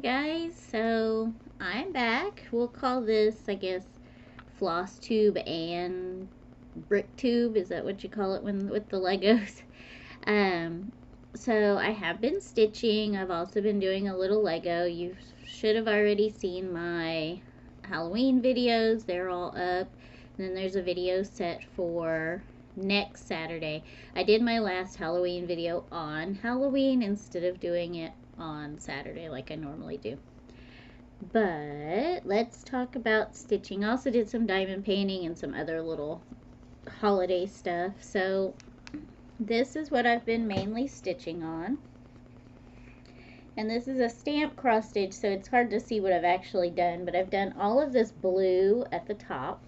guys, so I'm back. We'll call this, I guess, Flosstube and Bricktube. Is that what you call it when with the Legos? Um, so I have been stitching. I've also been doing a little Lego. You should have already seen my Halloween videos. They're all up. And then there's a video set for next Saturday. I did my last Halloween video on Halloween instead of doing it on Saturday like I normally do. But let's talk about stitching. I also did some diamond painting and some other little holiday stuff. So this is what I've been mainly stitching on. And this is a stamp cross stitch, so it's hard to see what I've actually done, but I've done all of this blue at the top.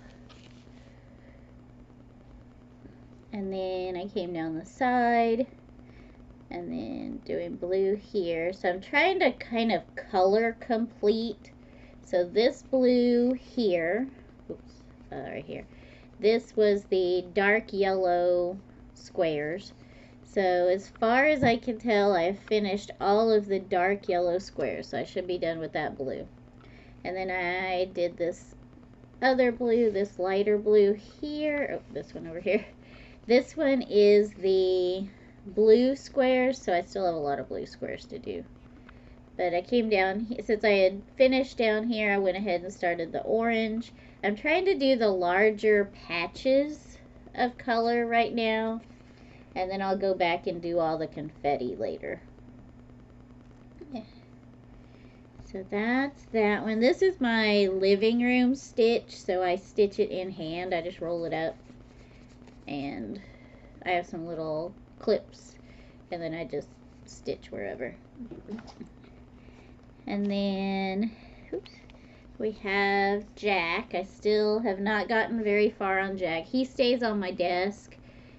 And then I came down the side and then doing blue here. So I'm trying to kind of color complete. So this blue here, oops, right here, this was the dark yellow squares. So as far as I can tell, I've finished all of the dark yellow squares. So I should be done with that blue. And then I did this other blue, this lighter blue here. Oh, this one over here. This one is the blue squares, so I still have a lot of blue squares to do. But I came down, since I had finished down here, I went ahead and started the orange. I'm trying to do the larger patches of color right now, and then I'll go back and do all the confetti later. Yeah. So that's that one. This is my living room stitch, so I stitch it in hand. I just roll it up, and I have some little clips, and then I just stitch wherever. And then, oops, we have Jack. I still have not gotten very far on Jack. He stays on my desk,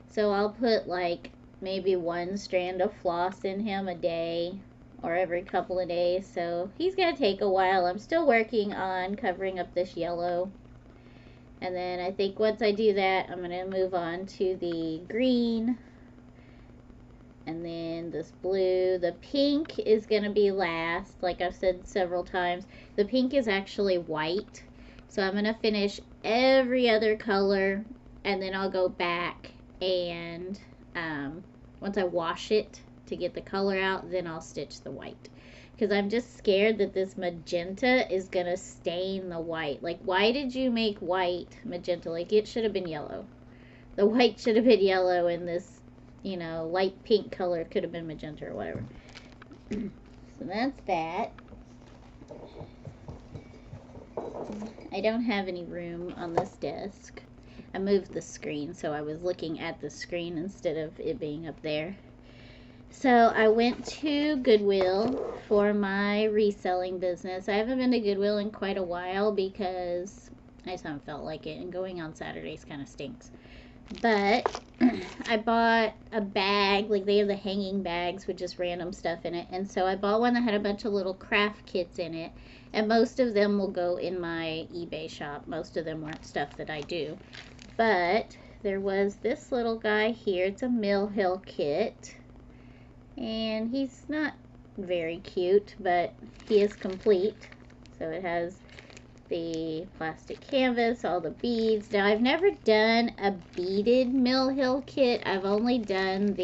so I'll put like maybe one strand of floss in him a day or every couple of days, so he's gonna take a while. I'm still working on covering up this yellow. And then I think once I do that, I'm going to move on to the green. And then this blue. The pink is going to be last, like I've said several times. The pink is actually white. So I'm going to finish every other color. And then I'll go back and once I wash it to get the color out, then I'll stitch the white. Because I'm just scared that this magenta is going to stain the white. Like, why did you make white magenta? Like, it should have been yellow. The white should have been yellow, and this, you know, light pink color could have been magenta or whatever. So that's that. I don't have any room on this desk. I moved the screen, so I was looking at the screen instead of it being up there. So I went to Goodwill for my reselling business. I haven't been to Goodwill in quite a while because I just haven't felt like it, and going on Saturdays kind of stinks. But I bought a bag, like they have the hanging bags with just random stuff in it. And so I bought one that had a bunch of little craft kits in it. And most of them will go in my eBay shop. Most of them weren't stuff that I do. But there was this little guy here. It's a Mill Hill kit. And he's not very cute, but he is complete. So it has the plastic canvas, all the beads. Now, I've never done a beaded Mill Hill kit. I've only done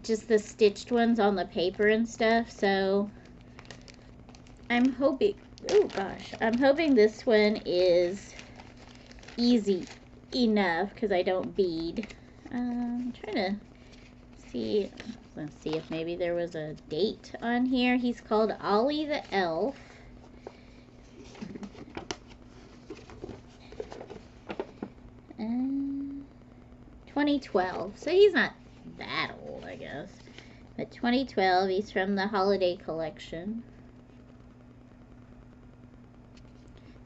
just the stitched ones on the paper and stuff. So I'm hoping, oh gosh, I'm hoping this one is easy enough because I don't bead. I'm trying to see, let's see if maybe there was a date on here. He's called Ollie the Elf. And 2012. So he's not that old, I guess. But 2012, he's from the holiday collection.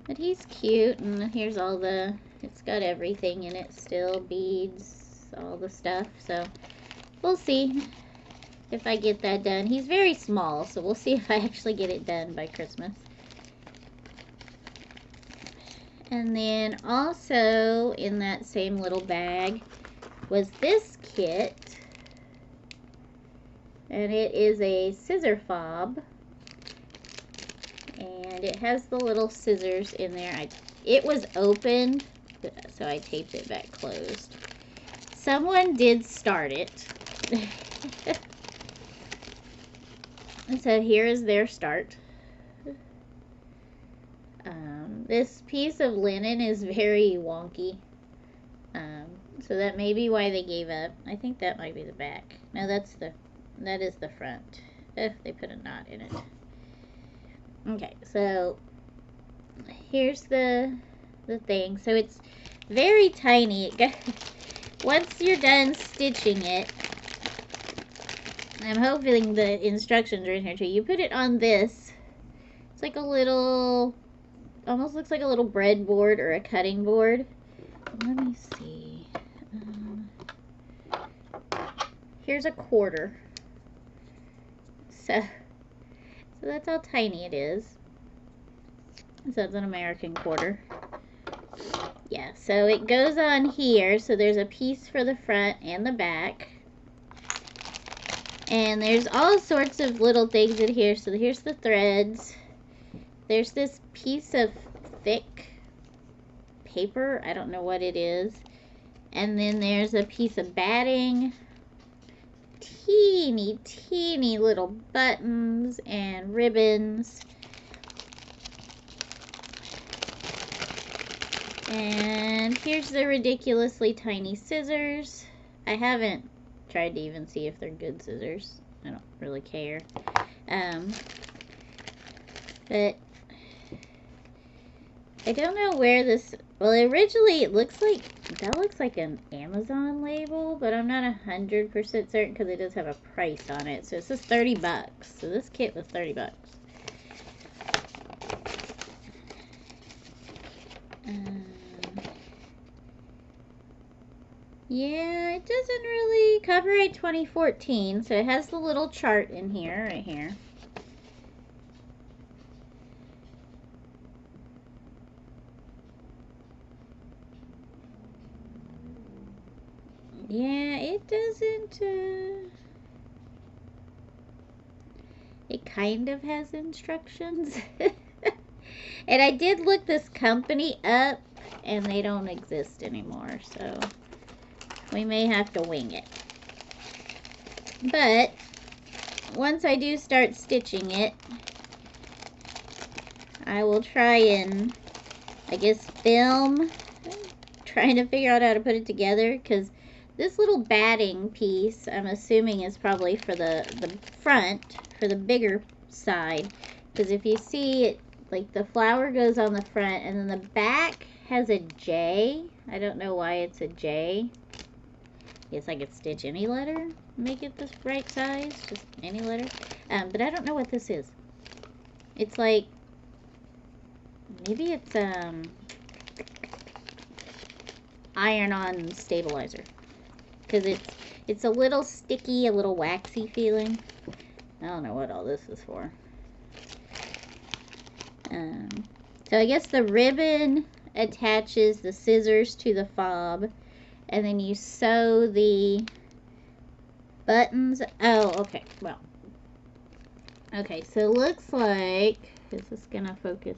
But he's cute, and here's all the, it's got everything in it still, beads, all the stuff. So we'll see if I get that done. He's very small, so we'll see if I actually get it done by Christmas. And then also in that same little bag was this kit. And it is a scissor fob. And it has the little scissors in there. It was opened, so I taped it back closed. Someone did start it. And so here is their start. This piece of linen is very wonky. So that may be why they gave up. I think that might be the back. No, that is the front. They put a knot in it. Okay, so here's the thing. So it's very tiny. Once you're done stitching it, I'm hoping the instructions are in here too. You put it on this. It's like a little, almost looks like a little breadboard or a cutting board. Let me see. Here's a quarter. So that's how tiny it is. So it's an American quarter. Yeah, so it goes on here. So there's a piece for the front and the back. And there's all sorts of little things in here. So here's the threads. There's this piece of thick paper. I don't know what it is. And then there's a piece of batting. Teeny, teeny little buttons and ribbons. And here's the ridiculously tiny scissors. I haven't tried to even see if they're good scissors. I don't really care. But I don't know where this, well, originally it looks like, that looks like an Amazon label, but I'm not 100% certain because it does have a price on it. So it says 30 bucks. So this kit was 30 bucks. Yeah, it doesn't really, copyright 2014, so it has the little chart in here, right here. Yeah, it doesn't, it kind of has instructions. And I did look this company up, and they don't exist anymore, so we may have to wing it. But once I do start stitching it, I will try and, I guess, film, trying to figure out how to put it together, because this little batting piece, I'm assuming, is probably for the front, for the bigger side, because if you see it, like the flower goes on the front, and then the back has a J. I don't know why it's a J. Guess I could stitch any letter, make it this right size, just any letter. But I don't know what this is. It's like, maybe it's iron-on stabilizer, because it's a little sticky, a little waxy feeling. I don't know what all this is for. So I guess the ribbon attaches the scissors to the fob, and then you sew the buttons. Oh, okay. Well, okay. So it looks like, is this gonna focus?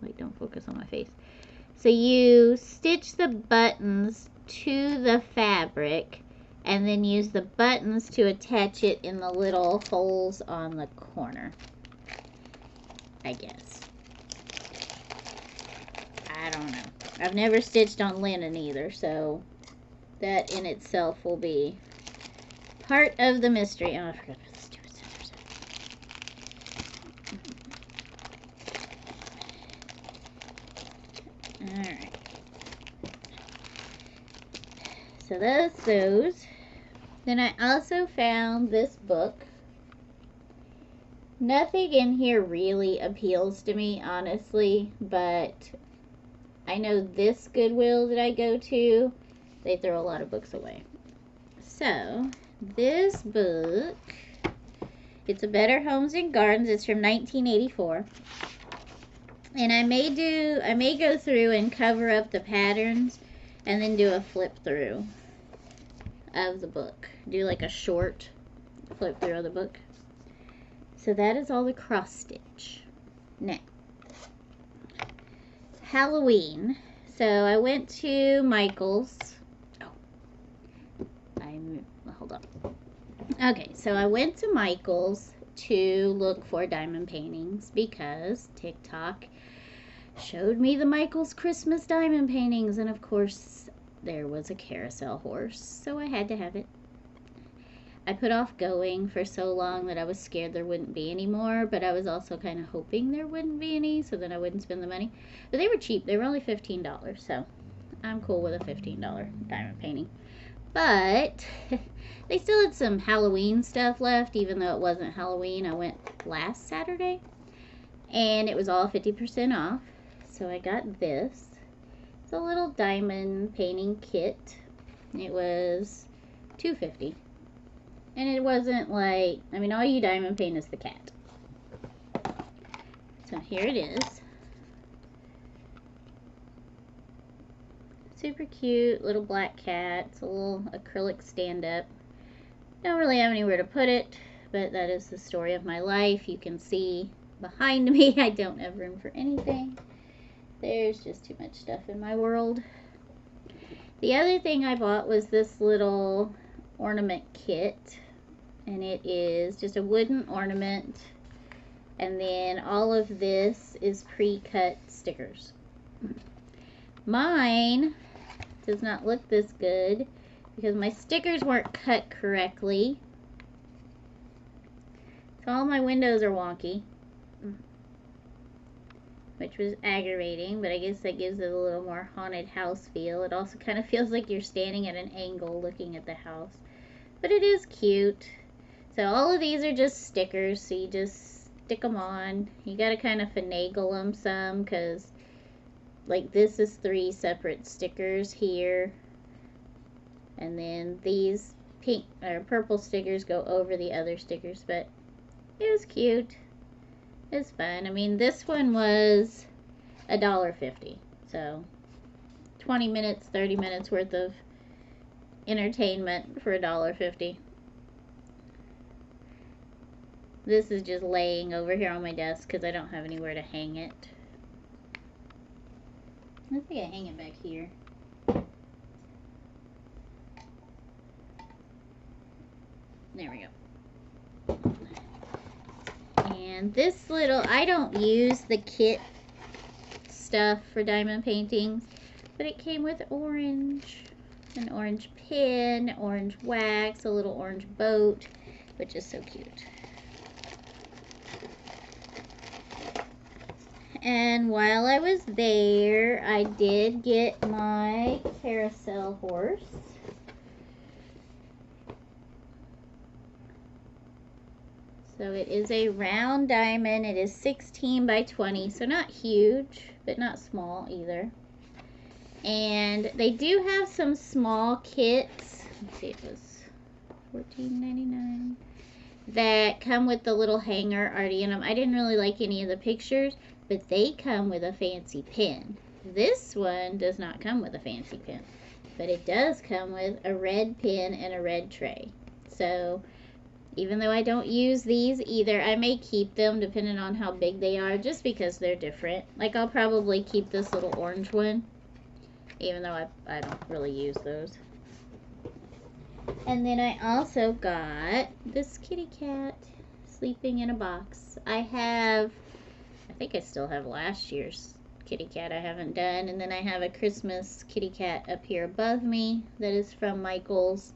Like, don't focus on my face. So you stitch the buttons to the fabric, and then use the buttons to attach it in the little holes on the corner, I guess. I don't know. I've never stitched on linen either, so that in itself will be part of the mystery. Oh, I forgot to put the stupid scissors in. Alright. So that's those. Then I also found this book. Nothing in here really appeals to me, honestly, but I know this Goodwill that I go to, they throw a lot of books away. So, this book, it's A Better Homes and Gardens. It's from 1984. And I may go through and cover up the patterns and then do a flip through of the book. Do like a short flip through of the book. So that is all the cross stitch. Now, Halloween. So I went to Michael's. Hold on. Okay, so I went to Michael's to look for diamond paintings because TikTok showed me the Michael's Christmas diamond paintings, and of course there was a carousel horse, so I had to have it. I put off going for so long that I was scared there wouldn't be any more, but I was also kind of hoping there wouldn't be any, so then I wouldn't spend the money. But they were cheap. They were only $15, so I'm cool with a $15 diamond painting. But they still had some Halloween stuff left, even though it wasn't Halloween. I went last Saturday, and it was all 50% off. So I got this. It's a little diamond painting kit. It was $2.50. And it wasn't like, I mean, all you diamond paint is the cat. So here it is. Super cute little black cat. It's a little acrylic stand-up. Don't really have anywhere to put it, but that is the story of my life. You can see behind me I don't have room for anything. There's just too much stuff in my world. The other thing I bought was this little ornament kit, and it is just a wooden ornament, and then all of this is pre-cut stickers. Mine does not look this good because my stickers weren't cut correctly, so all my windows are wonky, which was aggravating, but I guess that gives it a little more haunted house feel. It also kind of feels like you're standing at an angle looking at the house, but it is cute. So all of these are just stickers, so you just stick them on. You gotta kind of finagle them some, because like this is 3 separate stickers here, and then these pink or purple stickers go over the other stickers, but it was cute. It's fun. I mean, this one was $1.50, so 20 minutes, 30 minutes worth of entertainment for $1.50. This is just laying over here on my desk because I don't have anywhere to hang it. I think I hang it back here. There we go. And this little, I don't use the kit stuff for diamond paintings, but it came with orange, an orange pin, orange wax, a little orange boat, which is so cute. And while I was there, I did get my carousel horse. So it is a round diamond. It is 16 by 20, so not huge, but not small either. And they do have some small kits. Let's see, it was $14.99. That come with the little hanger already in them. I didn't really like any of the pictures, but they come with a fancy pin. This one does not come with a fancy pin, but it does come with a red pin and a red tray. So even though I don't use these either, I may keep them depending on how big they are, just because they're different. Like, I'll probably keep this little orange one, even though I don't really use those. And then I also got this kitty cat sleeping in a box. I think I still have last year's kitty cat I haven't done. And then I have a Christmas kitty cat up here above me that is from Michael's.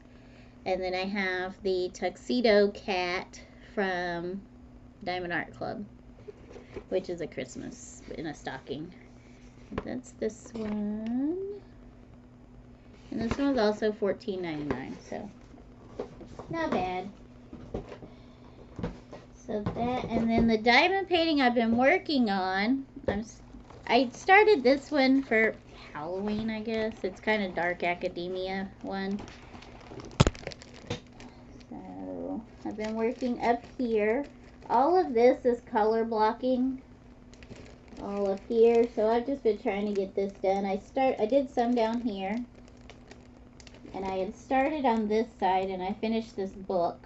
And then I have the tuxedo cat from Diamond Art Club, which is a Christmas in a stocking. That's this one. And this one's also $14.99, so not bad. So that, and then the diamond painting I've been working on, I started this one for Halloween, I guess. It's kind of dark academia one. So I've been working up here. All of this is color blocking. All up here. So I've just been trying to get this done. I did some down here. And I had started on this side, and I finished this book.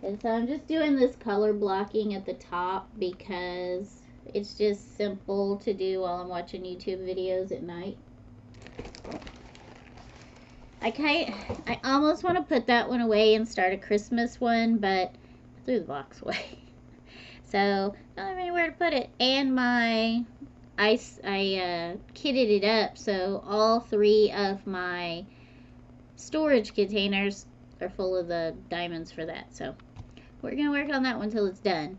And so I'm just doing this color blocking at the top because It's just simple to do while I'm watching YouTube videos at night. I almost want to put that one away and start a Christmas one, but I threw the box away. So, I don't have anywhere to put it. And I kitted it up, so all 3 of my storage containers are full of the diamonds for that. So, we're going to work on that one until it's done.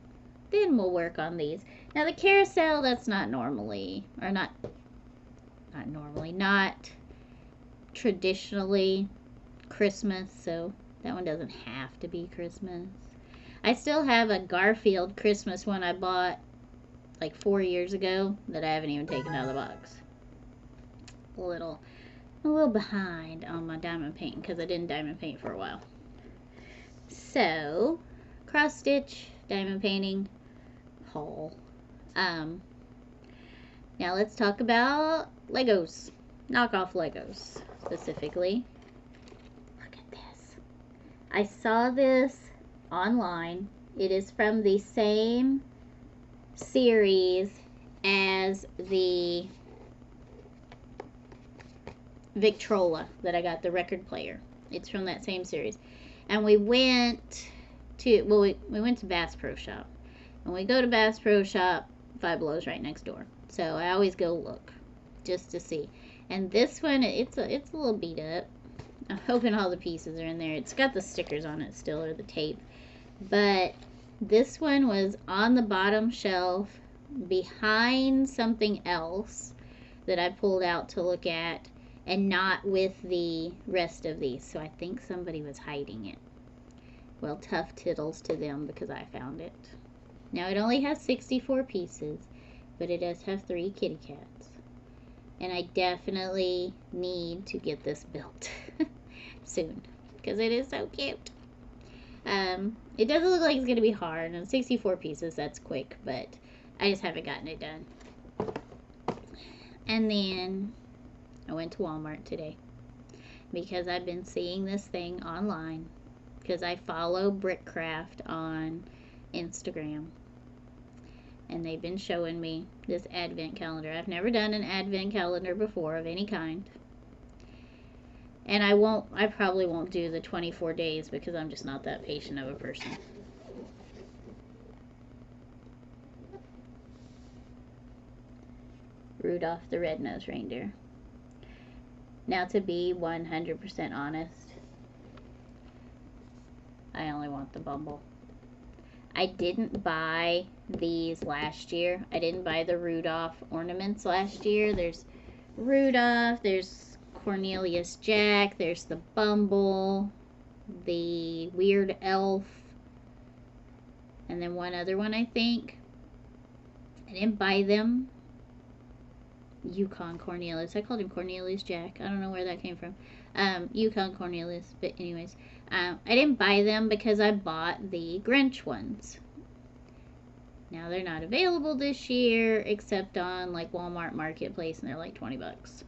Then we'll work on these. Now, the carousel, that's not traditionally Christmas, so that one doesn't have to be Christmas. I still have a Garfield Christmas one I bought like 4 years ago that I haven't even taken out of the box. A little behind on my diamond painting because I didn't diamond paint for a while. So, cross stitch, diamond painting, haul. Now let's talk about Legos, knockoff Legos specifically. Look at this. I saw this online. It is from the same series as the Victrola that I got, the record player. It's from that same series. And we went to, we went to Bass Pro Shop. When we go to Bass Pro Shop, Five Below's right next door. So I always go look just to see. And this one, it's a little beat up. I'm hoping all the pieces are in there. It's got the stickers on it still, or the tape. But this one was on the bottom shelf behind something else that I pulled out to look at, and not with the rest of these. So I think somebody was hiding it. Well, tough tittles to them because I found it. Now it only has 64 pieces, but it does have 3 kitty cats. And I definitely need to get this built soon because it is so cute. It doesn't look like it's going to be hard, and 64 pieces, that's quick, but I just haven't gotten it done. And then I went to Walmart today because I've been seeing this thing online because I follow Brickcraft on Instagram, and they've been showing me this advent calendar. I've never done an advent calendar before of any kind. And I probably won't do the 24 days because I'm just not that patient of a person. Rudolph the Red-Nosed Reindeer. Now, to be 100% honest, I only want the Bumble. I didn't buy these last year. I didn't buy the Rudolph ornaments last year. There's Rudolph, there's Cornelius Jack, there's the Bumble, the Weird Elf, and then one other one, I think. I didn't buy them. Yukon Cornelius. I called him Cornelius Jack. I don't know where that came from. Yukon Cornelius. But anyways, I didn't buy them because I bought the Grinch ones. Now they're not available this year except on like Walmart Marketplace, and they're like 20 bucks.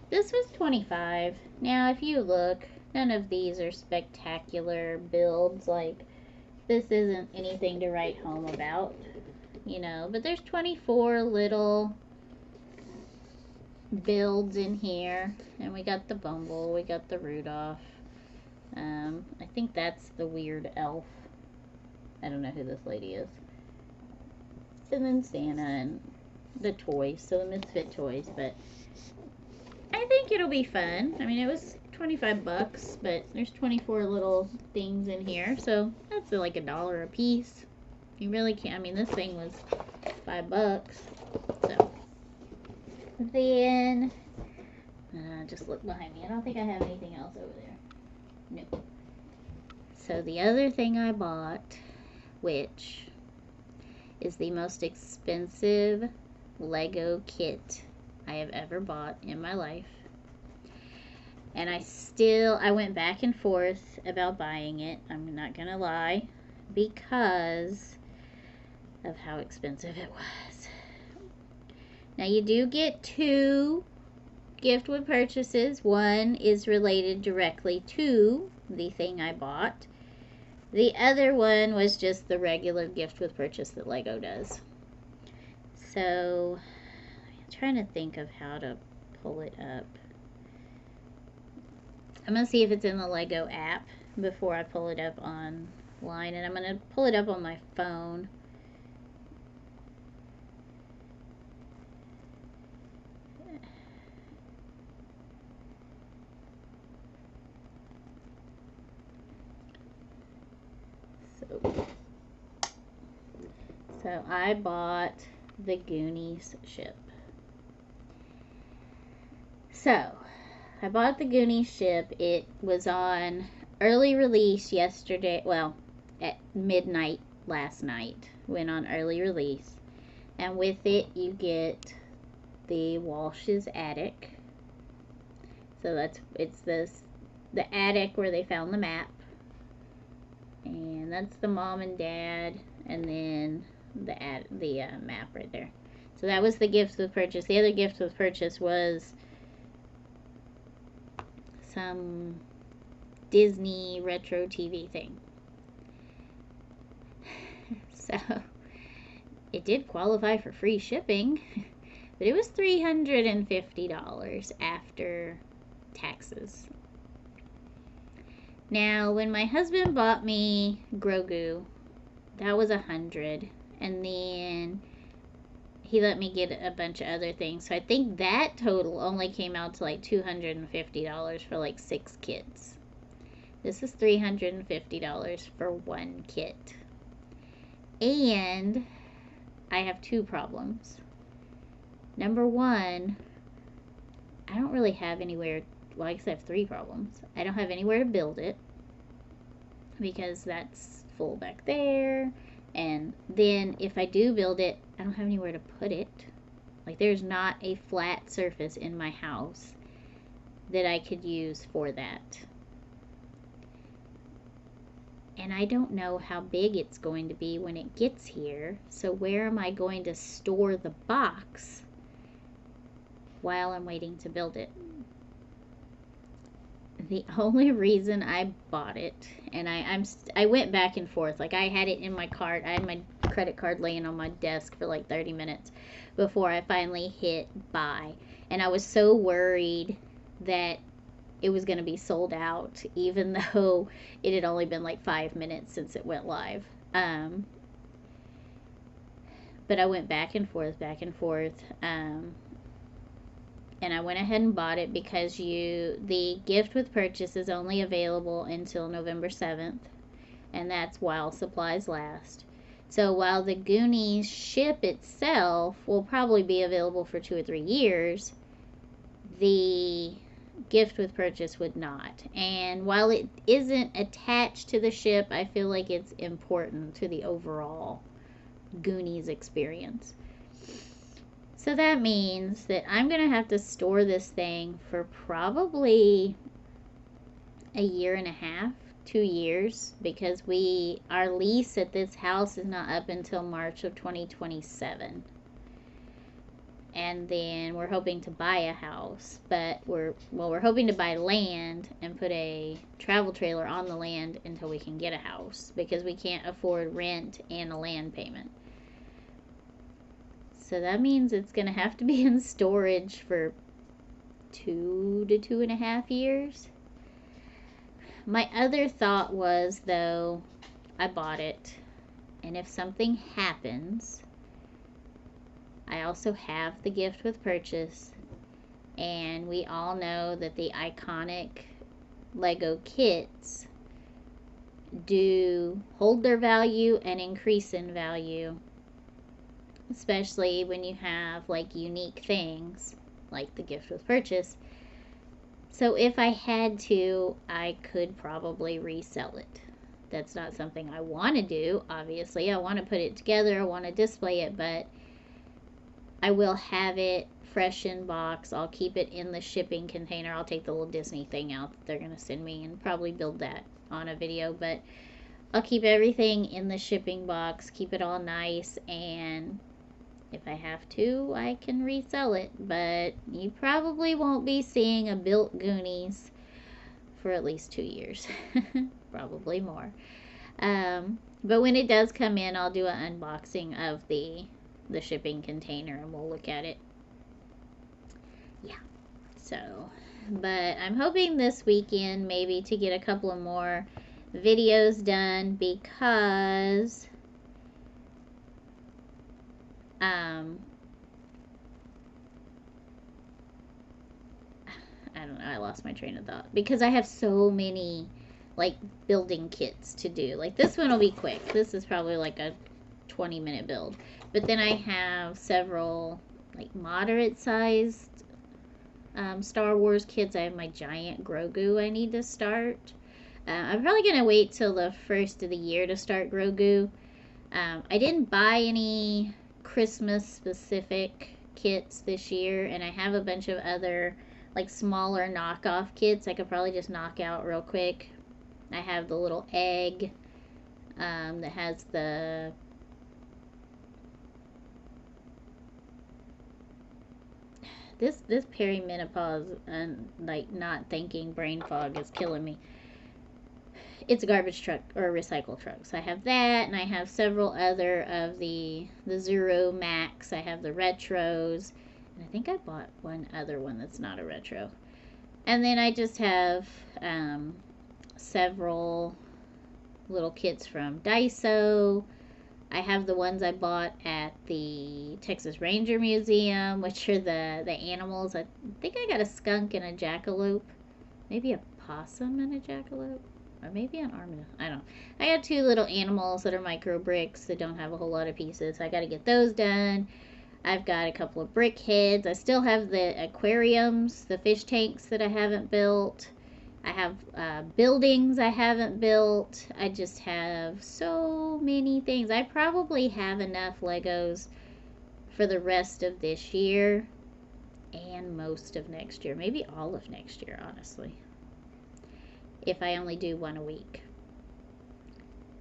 This was 25. Now if you look, none of these are spectacular builds. Like, this isn't anything to write home about, you know, but there's 24 little builds in here, and we got the Bumble, we got the Rudolph, I think that's the Weird Elf. I don't know who this lady is. And then Santa and the toys, so the Misfit toys, but I think it'll be fun. I mean, it was 25 bucks, but there's 24 little things in here, so that's like $1 a piece. You really can't, I mean, this thing was $5, so. Then, just look behind me. I don't think I have anything else over there. No. So the other thing I bought, which is the most expensive Lego kit I have ever bought in my life. And I went back and forth about buying it. I'm not going to lie, because of how expensive it was. Now, you do get 2 gift with purchases. One is related directly to the thing I bought. The other one was just the regular gift with purchase that Lego does. So I'm trying to think of how to pull it up. I'm going to see if it's in the Lego app before I pull it up online. And I'm going to pull it up on my phone. So I bought the Goonies ship. So I bought the Goonies ship. It was on early release yesterday. Well, at midnight last night. Went on early release. And with it, you get the Walsh's attic. So it's the attic where they found the map. And that's the mom and dad. And then the map right there. So that was the gift with purchase. The other gift with purchase was some Disney retro TV thing. So it did qualify for free shipping, but it was $350 after taxes. Now, when my husband bought me Grogu, that was $100, and then he let me get a bunch of other things. So I think that total only came out to like $250 for like 6 kits. This is $350 for one kit. And I have 2 problems. Number 1, I don't really have anywhere. Well, I guess I have 3 problems. I don't have anywhere to build it because that's full back there. And then if I do build it, I don't have anywhere to put it. Like, there's not a flat surface in my house that I could use for that. And I don't know how big it's going to be when it gets here. So where am I going to store the box while I'm waiting to build it? The only reason I bought it, and I went back and forth. Like, I had it in my cart. I had my credit card laying on my desk for like 30 minutes before I finally hit buy. And I was so worried that it was going to be sold out, even though it had only been like 5 minutes since it went live. But I went back and forth. And I went ahead and bought it because the gift with purchase is only available until November 7th. And that's while supplies last. So while the Goonies ship itself will probably be available for 2 or 3 years, the gift with purchase would not. And while it isn't attached to the ship, I feel like it's important to the overall Goonies experience. So that means that I'm going to have to store this thing for probably a year and a half, 2 years, because our lease at this house is not up until March of 2027. And then we're hoping to buy a house, but we're hoping to buy land and put a travel trailer on the land until we can get a house, because we can't afford rent and a land payment. So that means it's going to have to be in storage for 2 to 2.5 years. My other thought was, though, I bought it, and if something happens, I also have the gift with purchase, and we all know that the iconic Lego kits do hold their value and increase in value, especially when you have like unique things like the gift with purchase. So if I had to, I could probably resell it. That's not something I want to do, obviously. I want to put it together, I want to display it, but I will have it fresh in box. I'll keep it in the shipping container. I'll take the little Disney thing out that they're going to send me and probably build that on a video, but I'll keep everything in the shipping box, keep it all nice, and if I have to, I can resell it. But you probably won't be seeing a built Goonies for at least 2 years. Probably more. But when it does come in, I'll do an unboxing of the the shipping container and we'll look at it. Yeah. So, but I'm hoping this weekend maybe to get a couple of more videos done because I don't know, I lost my train of thought because I have so many like building kits to do. Like this one will be quick. This is probably like a 20-minute build. But then I have several like moderate sized Star Wars kits. I have my giant Grogu I need to start. I'm probably going to wait till the first of the year to start Grogu. I didn't buy any Christmas specific kits this year, and I have a bunch of other like smaller knockoff kits I could probably just knock out real quick. I have the little egg that has the this perimenopause and like not thinking brain fog is killing me. It's a garbage truck or a recycle truck. So I have that, and I have several other of the Zero Max. I have the retros, and I think I bought one other one that's not a retro. And then I just have several little kits from Daiso. I have the ones I bought at the Texas Ranger Museum, which are the animals. I think I got a skunk and a jackalope. Maybe a possum and a jackalope. Or maybe an armadillo. I don't know. I got two little animals that are micro bricks that don't have a whole lot of pieces. I got to get those done. I've got a couple of brick heads. I still have the aquariums, the fish tanks that I haven't built. I have buildings I haven't built. I just have so many things. I probably have enough Legos for the rest of this year and most of next year. Maybe all of next year, honestly. If I only do one a week.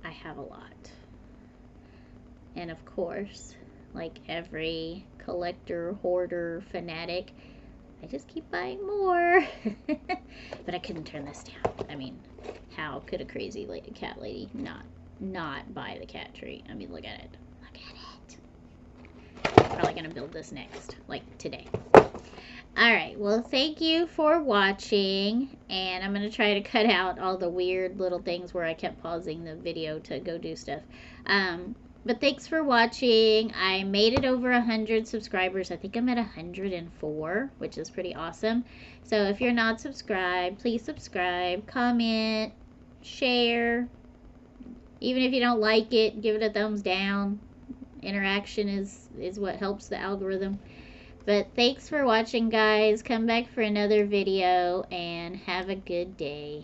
I have a lot. And of course, like every collector, hoarder, fanatic, I just keep buying more. But I couldn't turn this down. I mean, how could a crazy cat lady not buy the cat tree? I mean, look at it. Look at it. I'm probably going to build this next, like today. Alright, well, thank you for watching, and I'm going to try to cut out all the weird little things where I kept pausing the video to go do stuff. But thanks for watching. I made it over 100 subscribers. I think I'm at 104, which is pretty awesome. So if you're not subscribed, please subscribe, comment, share. Even if you don't like it, give it a thumbs down. Interaction is what helps the algorithm. But thanks for watching, guys. Come back for another video, and have a good day.